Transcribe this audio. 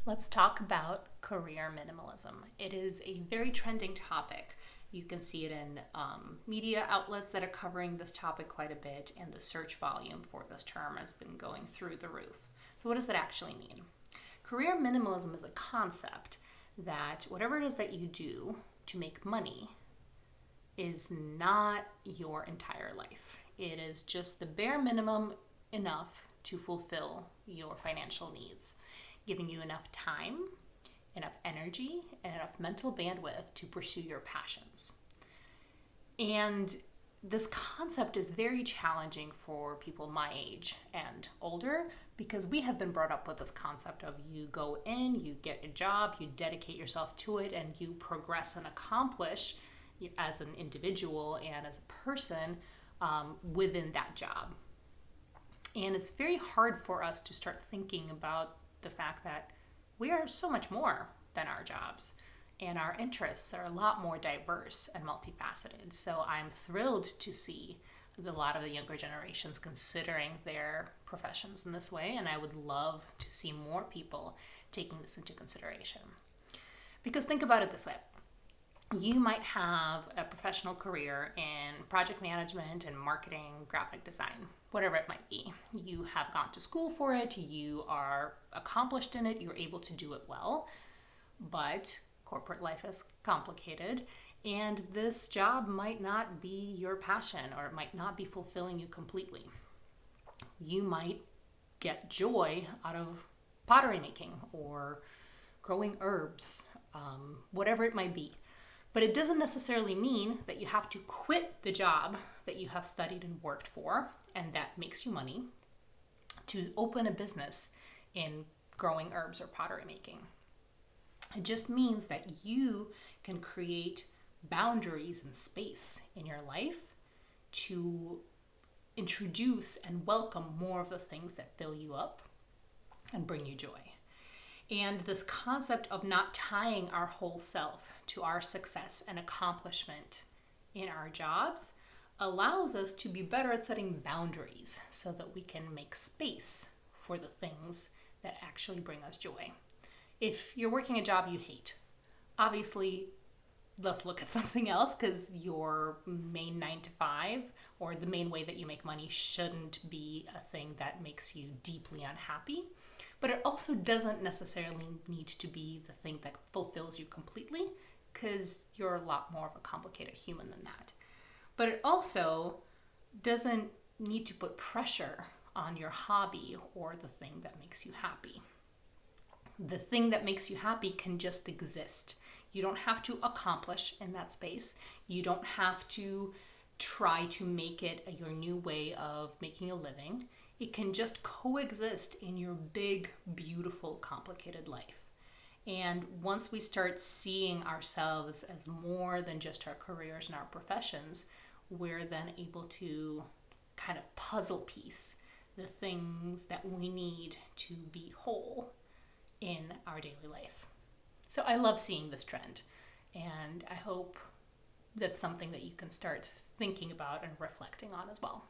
Let's talk about career minimalism. It is a very trending topic. You can see it in media outlets that are covering this topic quite a bit, and the search volume for this term has been going through the roof. So, what does that actually mean? Career minimalism is a concept that whatever it is that you do to make money is not your entire life. It is just the bare minimum enough to fulfill your financial needs, giving you enough time, enough energy, and enough mental bandwidth to pursue your passions. And this concept is very challenging for people my age and older because we have been brought up with this concept of you go in, you get a job, you dedicate yourself to it, and you progress and accomplish as an individual and as a person within that job. And it's very hard for us to start thinking about the fact that we are so much more than our jobs, and our interests are a lot more diverse and multifaceted. So I'm thrilled to see a lot of the younger generations considering their professions in this way, and I would love to see more people taking this into consideration. Because think about it this way. You might have a professional career in project management and marketing, graphic design, whatever it might be. You have gone to school for it, you are accomplished in it, you're able to do it well, but corporate life is complicated, and this job might not be your passion, or it might not be fulfilling you completely. You might get joy out of pottery making or growing herbs, whatever it might be. But it doesn't necessarily mean that you have to quit the job that you have studied and worked for and that makes you money to open a business in growing herbs or pottery making. It just means that you can create boundaries and space in your life to introduce and welcome more of the things that fill you up and bring you joy. And this concept of not tying our whole self to our success and accomplishment in our jobs allows us to be better at setting boundaries so that we can make space for the things that actually bring us joy. If you're working a job you hate, obviously let's look at something else, because your main 9 to 5 or the main way that you make money shouldn't be a thing that makes you deeply unhappy. But it also doesn't necessarily need to be the thing that fulfills you completely, because you're a lot more of a complicated human than that. But it also doesn't need to put pressure on your hobby or the thing that makes you happy. The thing that makes you happy can just exist. You don't have to accomplish in that space. You don't have to try to make it your new way of making a living. It can just coexist in your big, beautiful, complicated life. And once we start seeing ourselves as more than just our careers and our professions, we're then able to kind of puzzle piece the things that we need to be whole in our daily life. So I love seeing this trend, and I hope that's something that you can start thinking about and reflecting on as well.